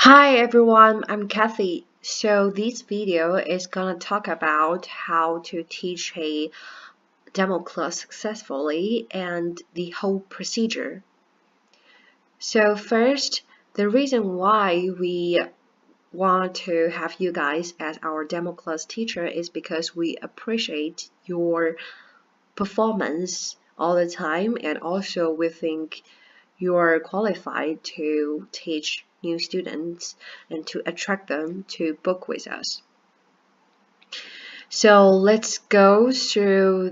Hi everyone, I'm Kathy. So this video is gonna talk about how to teach a demo class successfully and the whole procedure. So first, the reason why we want to have you guys as our demo class teacher is because we appreciate your performance all the time, and also we think you're qualified to teach new students and to attract them to book with us. So let's go through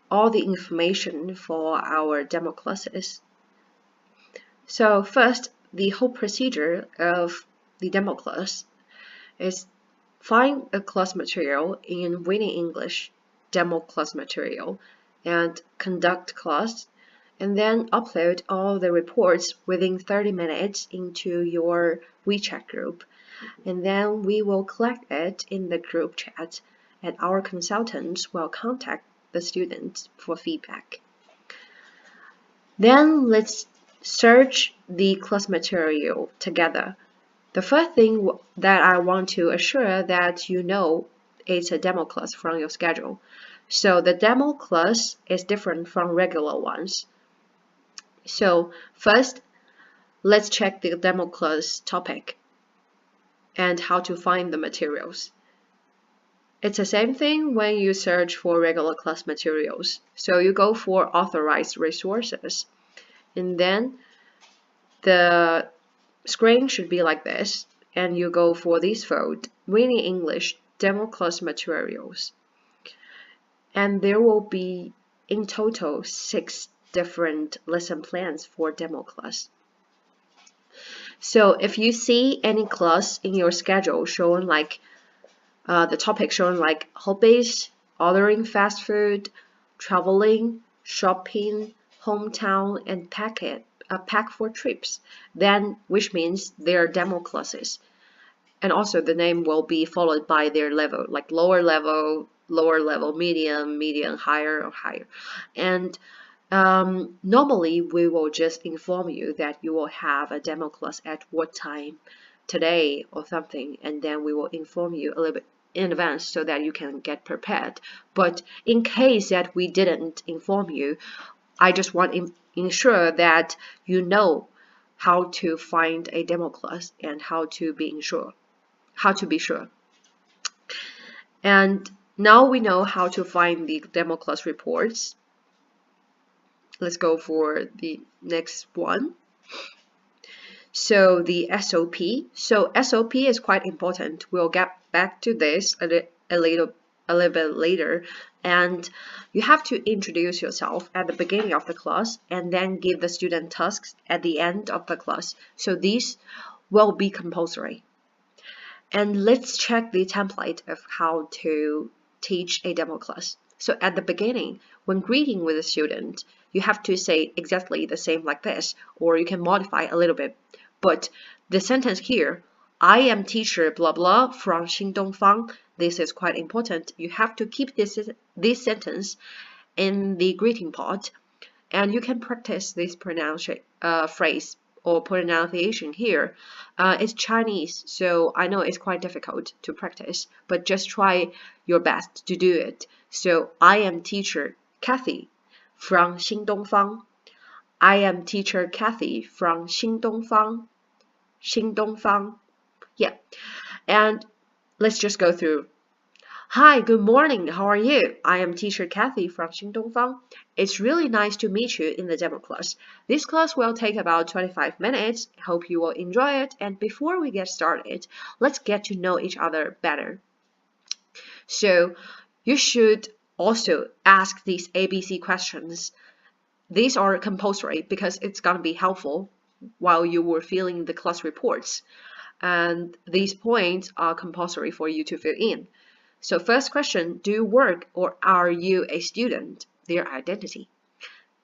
all the information for our demo classes. So first, the whole procedure of the demo class is find a class material in Winning English demo class material and conduct class, and then upload all the reports within 30 minutes into your WeChat group. And then we will collect it in the group chat, and our consultants will contact the students for feedback. Then let's search the class material together. The first thing that I want to assure that you know it's a demo class from your schedule. So the demo class is different from regular ones. So first, let's check the demo class topic and how to find the materials. It's the same thing when you search for regular class materials. So you go for authorized resources, and then the screen should be like this, and you go for this fold, Winning English demo class materials. And there will be in total 6 different lesson plans for demo class. So if you see any class in your schedule showing like the topic showing like hobbies, ordering fast food, traveling, shopping, hometown, and pack for trips, then which means they're demo classes. And also the name will be followed by their level, like lower level, medium, higher, or higher. And normally we will just inform you that you will have a demo class at what time today or something, and then we will inform you a little bit in advance so that you can get prepared. But in case that we didn't inform you, I just want to ensure that you know how to find a demo class and how to be sure. And now we know how to find the demo class reports. Let's go for the next one. So the SOP. So SOP is quite important. We'll get back to this a little bit later. And you have to introduce yourself at the beginning of the class and then give the student tasks at the end of the class. So these will be compulsory. And let's check the template of how to teach a demo class. So at the beginning, when greeting with a student, you have to say exactly the same like this, or you can modify a little bit. But the sentence here, I am teacher blah blah from Xingdongfang, this is quite important. You have to keep this sentence in the greeting part, and you can practice this phrase or pronunciation here. It's Chinese, so I know it's quite difficult to practice, but just try your best to do it. So I am teacher Kathy from Xingdongfang. I am teacher Kathy from Xingdongfang. Yeah. And let's just go through. Hi, good morning. How are you? I am teacher Kathy from Xingdongfang. It's really nice to meet you in the demo class. This class will take about 25 minutes. Hope you will enjoy it. And before we get started, let's get to know each other better. So you should also ask these ABC questions. These are compulsory because it's going to be helpful while you were filling the class reports. And these points are compulsory for you to fill in. So first question, do you work or are you a student? Their identity.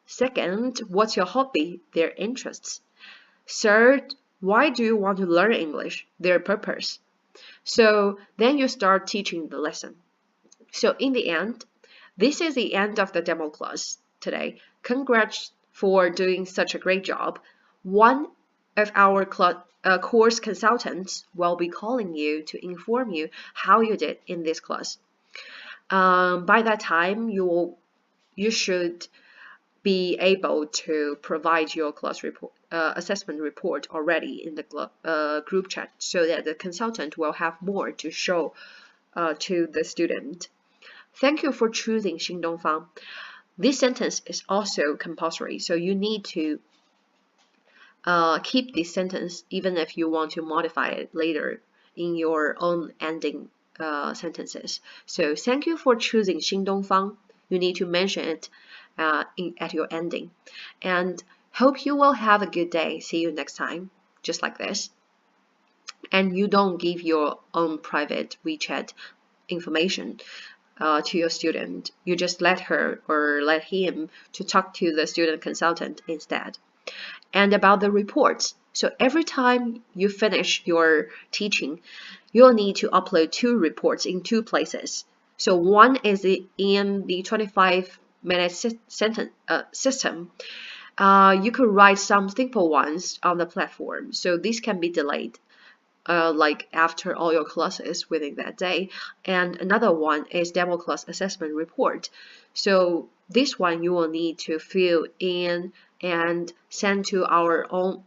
Second, what's your hobby? Their interests. Third, why do you want to learn English? Their purpose. So then you start teaching the lesson. So in the end, this is the end of the demo class today. Congrats for doing such a great job. One of our course consultants will be calling you to inform you how you did in this class. By that time, you should be able to provide your class report, assessment report already in the group chat, so that the consultant will have more to show to the student. Thank you for choosing Xing Dongfang. This sentence is also compulsory, so you need to keep this sentence even if you want to modify it later in your own ending sentences. So thank you for choosing Xing Dongfang. You need to mention it at your ending. And hope you will have a good day. See you next time. Just like this. And you don't give your own private WeChat information to your student. You just let her or let him to talk to the student consultant instead. And about the reports. So every time you finish your teaching, you'll need to upload 2 reports in 2 places. So one is in the 25-minute system. You could write some simple ones on the platform. So this can be delayed, like after all your classes within that day. And another one is demo class assessment report. So this one you will need to fill in and send to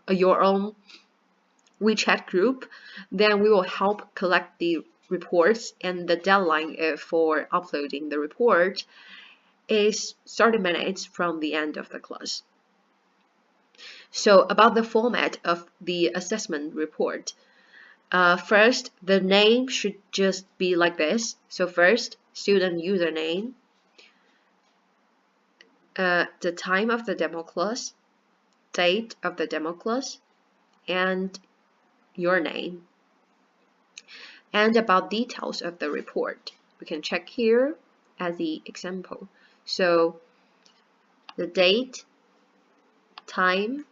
your own WeChat group. Then we will help collect the reports, and the deadline for uploading the report is 30 minutes from the end of the class. So about the format of the assessment report. First, the name should just be like this. So first, student username, the time of the demo class, date of the demo class, and your name. And about details of the report, we can check here as the example. So the date, time,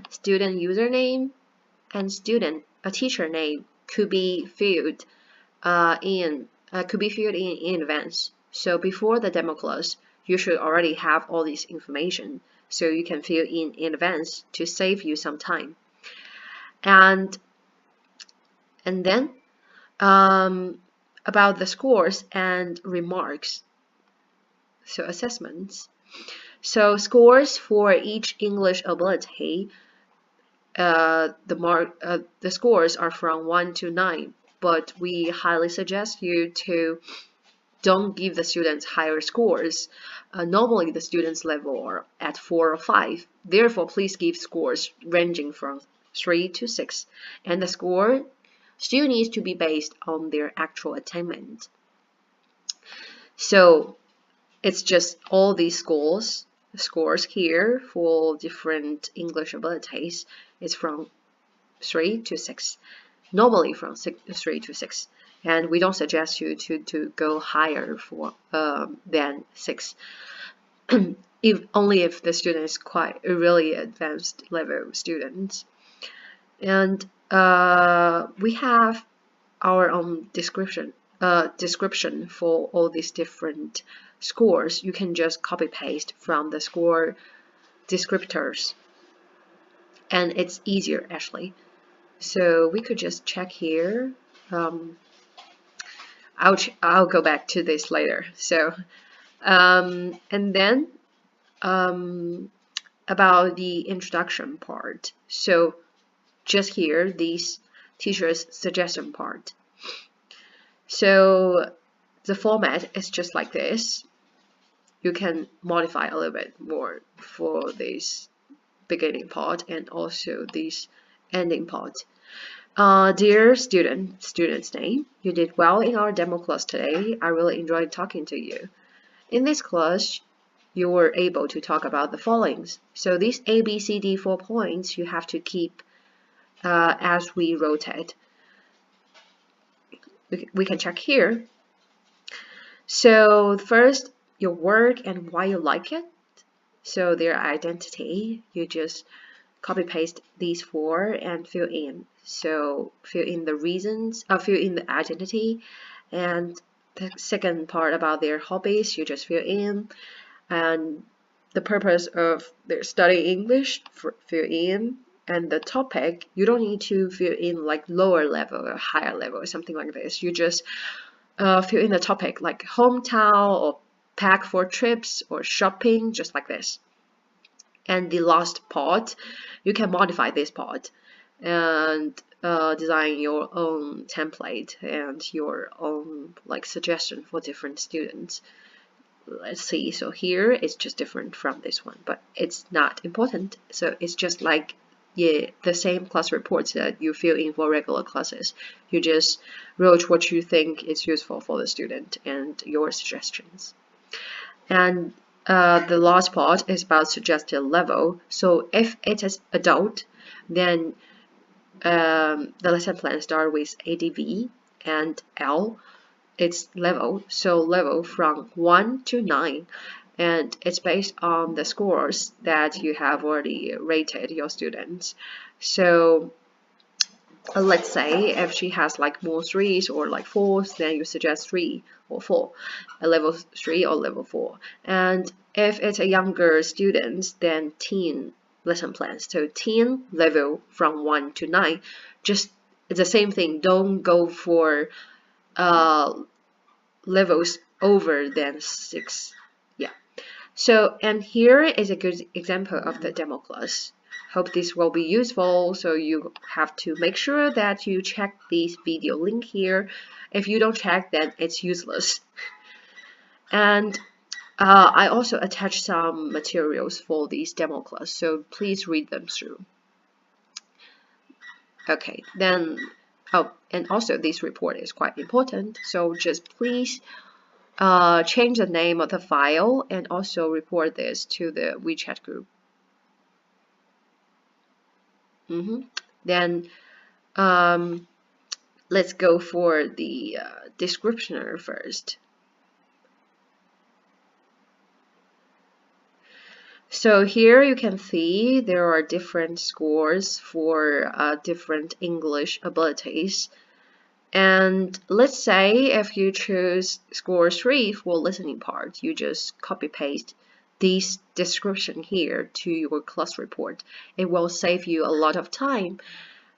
student username, and teacher name could be filled in advance. So before the demo class, you should already have all this information, so you can fill in advance to save you some time. And then about the scores and remarks. So assessments. So scores for each English ability. The scores are from 1 to 9, but we highly suggest you to don't give the students higher scores. Normally the students level are at 4 or 5. Therefore, please give scores ranging from 3 to 6, and the score still needs to be based on their actual attainment. So it's just all these scores here for different English abilities is from 3 to 6, normally from 3 to 6, and we don't suggest you to go higher for than 6, only if the student is quite a really advanced level student. And we have our own description for all these different scores. You can just copy paste from the score descriptors, and it's easier actually. So we could just check here. I'll go back to this later. So and then about the introduction part. So just here, these teacher's suggestion part. So the format is just like this. You can modify a little bit more for this beginning part and also this ending part. Dear student's name, you did well in our demo class today. I really enjoyed talking to you. In this class, you were able to talk about the following. So these A, B, C, D 4 points you have to keep as we rotate. We can check here. So first, your work and why you like it. So their identity, you just copy paste these 4 and fill in. So fill in the reasons, fill in the identity, and the second part about their hobbies, you just fill in, and the purpose of their studying English, fill in, and the topic, you don't need to fill in like lower level or higher level or something like this. You just fill in the topic like hometown or pack for trips or shopping, just like this. And the last part, you can modify this part and design your own template and your own like suggestion for different students. Let's see, so here it's just different from this one, but it's not important. So it's just like, yeah, the same class reports that you fill in for regular classes. You just wrote what you think is useful for the student and your suggestions. And the last part is about suggested level. So if it is adult, then the lesson plan starts with ADV and L. It's level, so level from 1 to 9, and it's based on the scores that you have already rated your students. So let's say if she has like more 3s or like 4s, then you suggest 3 or 4, a level 3 or level 4. And if it's a younger student, then teen lesson plans. So teen level from 1 to 9, just it's the same thing. Don't go for levels over than 6. Yeah. So, and here is a good example of the demo class. Hope this will be useful. So you have to make sure that you check this video link here. If you don't check, then it's useless. And I also attached some materials for this demo class, so please read them through. Okay, then, oh, and also this report is quite important, so just please change the name of the file and also report this to the WeChat group. Then let's go for the descriptioner first. So here you can see there are different scores for different English abilities. And let's say if you choose score 3 for listening part, you just copy paste this description here to your class report. It will save you a lot of time.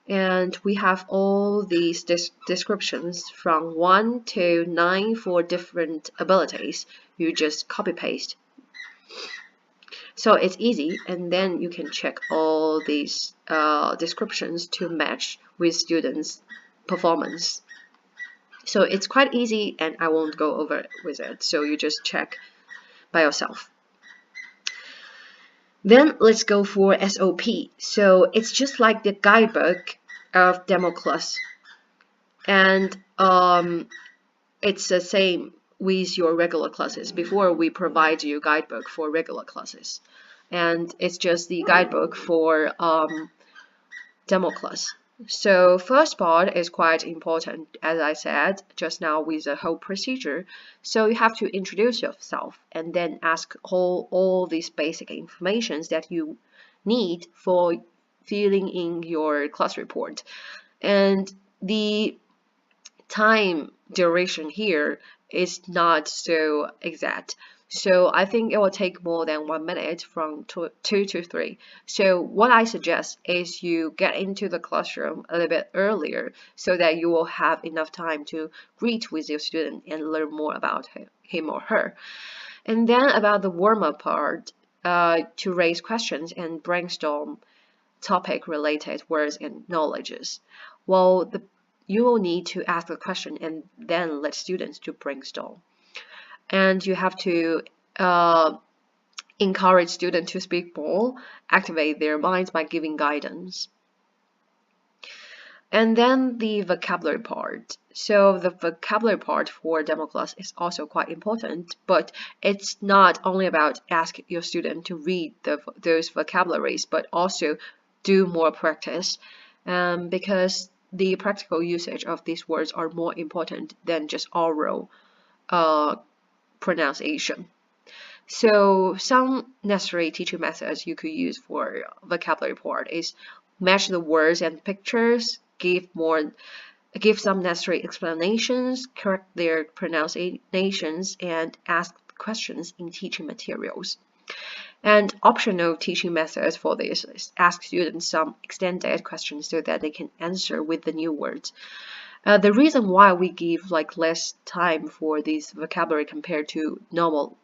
And we have all these descriptions from 1 to 9 for different abilities. You just copy paste. So it's easy, and then you can check all these descriptions to match with students' performance. So it's quite easy, and I won't go over with it. So you just check by yourself. Then let's go for SOP. So it's just like the guidebook of demo class, and it's the same with your regular classes. Before we provide you guidebook for regular classes, and it's just the guidebook for demo class. So first part is quite important, as I said just now, with the whole procedure. So you have to introduce yourself and then ask all these basic informations that you need for filling in your class report. And the time duration here is not so exact. So I think it will take more than 1 minute, from 2 to 3. So what I suggest is you get into the classroom a little bit earlier so that you will have enough time to greet with your student and learn more about him or her. And then about the warm-up part, to raise questions and brainstorm topic-related words and knowledges. Well, you will need to ask a question and then let students to brainstorm. And you have to encourage students to speak more, activate their minds by giving guidance. And then the vocabulary part. So the vocabulary part for demo class is also quite important, but it's not only about asking your student to read those vocabularies, but also do more practice, because the practical usage of these words are more important than just oral pronunciation. So some necessary teaching methods you could use for vocabulary part is match the words and pictures, give some necessary explanations, correct their pronunciations, and ask questions in teaching materials. And optional teaching methods for this is ask students some extended questions so that they can answer with the new words. The reason why we give like less time for this vocabulary compared to normal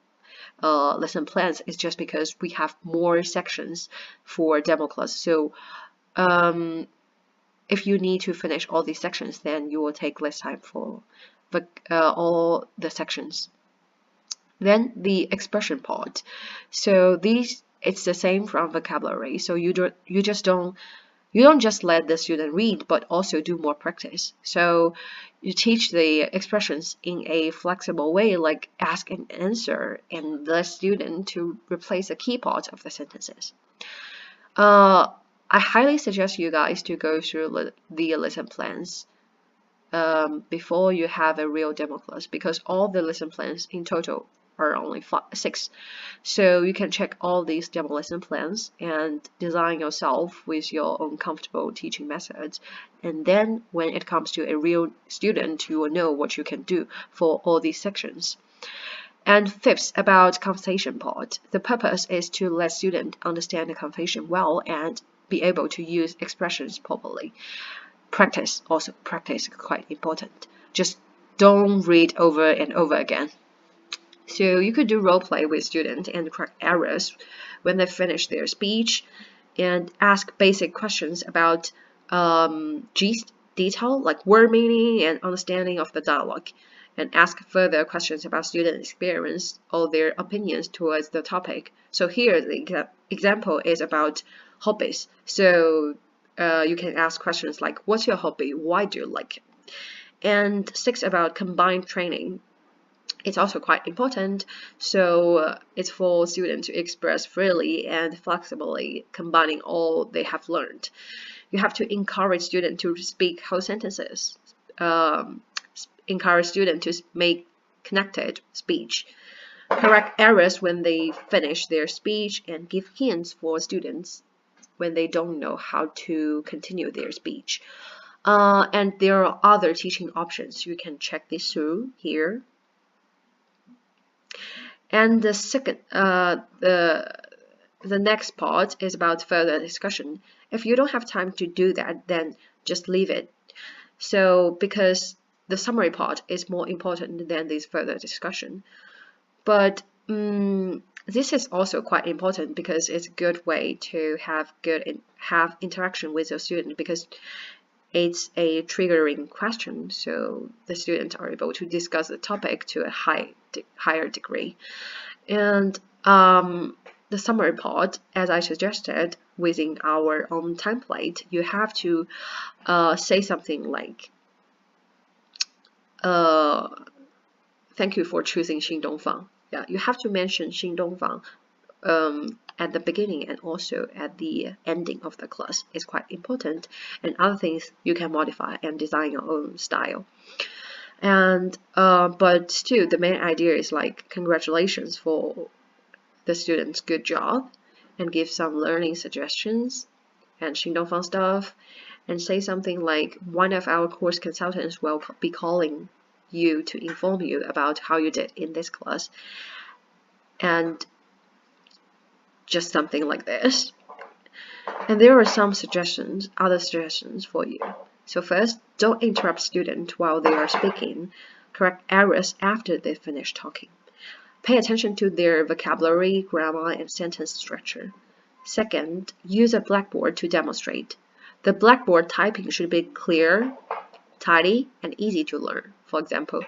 lesson plans is just because we have more sections for demo class. So if you need to finish all these sections, then you will take less time for all the sections. Then the expression part. So it's the same from vocabulary. So you don't just let the student read, but also do more practice. So you teach the expressions in a flexible way, like ask and answer, and the student to replace the key part of the sentences. I highly suggest you guys to go through the lesson plans before you have a real demo class, because all the lesson plans in total are only 6. So you can check all these demo lesson plans and design yourself with your own comfortable teaching methods. And then when it comes to a real student, you will know what you can do for all these sections. And fifth, about conversation part. The purpose is to let students understand the conversation well and be able to use expressions properly. Practice is quite important. Just don't read over and over again. So you could do role play with students and correct errors when they finish their speech, and ask basic questions about gist detail like word meaning and understanding of the dialogue, and ask further questions about student experience or their opinions towards the topic. So here the example is about hobbies. So you can ask questions like, what's your hobby? Why do you like it? And 6, about combined training. It's also quite important. So it's for students to express freely and flexibly, combining all they have learned. You have to encourage students to speak whole sentences, encourage students to make connected speech, correct errors when they finish their speech, and give hints for students when they don't know how to continue their speech. And there are other teaching options. You can check this through here. And the second, the next part is about further discussion. If you don't have time to do that, then just leave it. So because the summary part is more important than this further discussion. But this is also quite important because it's a good way to have interaction with your student, because it's a triggering question, so the students are able to discuss the topic to a higher degree. And the summary part, as I suggested, within our own template, you have to say something like, thank you for choosing Xing Dongfang. Yeah, you have to mention Xing Dongfang at the beginning and also at the ending of the class. Is quite important, and other things you can modify and design your own style. And but still, the main idea is like, congratulations for the students, good job, and give some learning suggestions and Xing Dongfang stuff, and say something like, one of our course consultants will be calling you to inform you about how you did in this class, and just something like this. And there are some other suggestions for you. So first, don't interrupt students while they are speaking. Correct errors after they finish talking. Pay attention to their vocabulary, grammar, and sentence structure. Second, use a blackboard to demonstrate. The blackboard typing should be clear, tidy, and easy to learn. For example,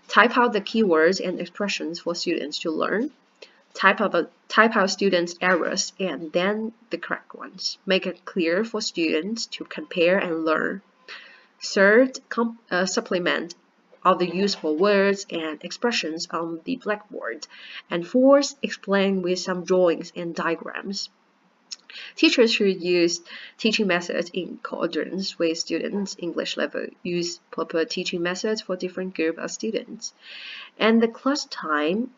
type out the keywords and expressions for students to learn. Type out students' errors and then the correct ones. Make it clear for students to compare and learn. Third, supplement all the useful words and expressions on the blackboard. And fourth, explain with some drawings and diagrams. Teachers should use teaching methods in accordance with students' English level. Use proper teaching methods for different groups of students. And the class time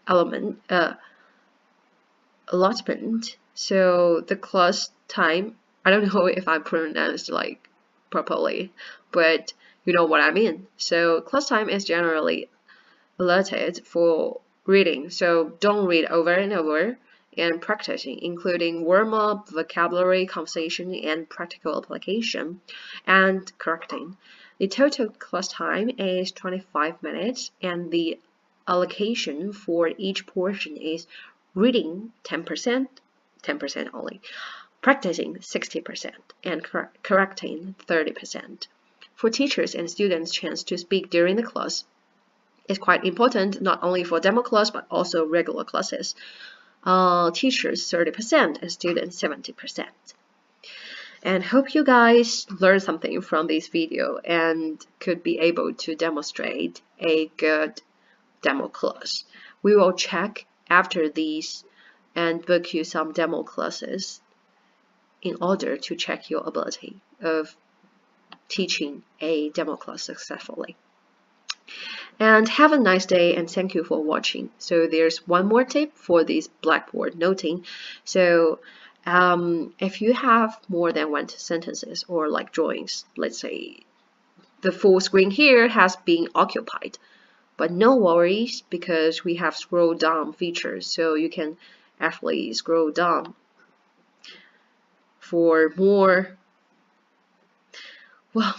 allotment. So the class time, I don't know if I pronounced like properly, but you know what I mean. So class time is generally allotted for reading, so don't read over and over, and practicing, including warm-up, vocabulary, conversation, and practical application, and correcting. The total class time is 25 minutes, and the allocation for each portion is reading 10%, 10% only, practicing 60%, and correcting 30%. For teachers and students, chance to speak during the class is quite important, not only for demo class but also regular classes. Teachers 30% and students 70%. And hope you guys learned something from this video and could be able to demonstrate a good demo class. We will check after these and book you some demo classes in order to check your ability of teaching a demo class successfully. And have a nice day, and thank you for watching. So there's one more tip for this Blackboard noting. So if you have more than one sentences or like drawings, let's say the full screen here has been occupied, but no worries because we have scroll down features, so you can actually scroll down for more. Well,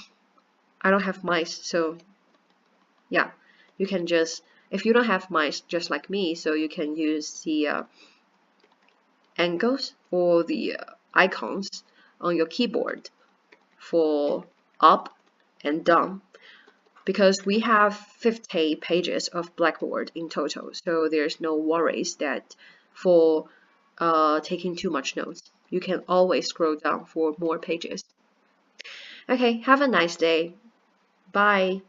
I don't have mice, so yeah, you can just, if you don't have mice just like me, so you can use the angles or the icons on your keyboard for up and down, because we have 50 pages of Blackboard in total, so there's no worries that for taking too much notes. You can always scroll down for more pages. Okay, have a nice day. Bye.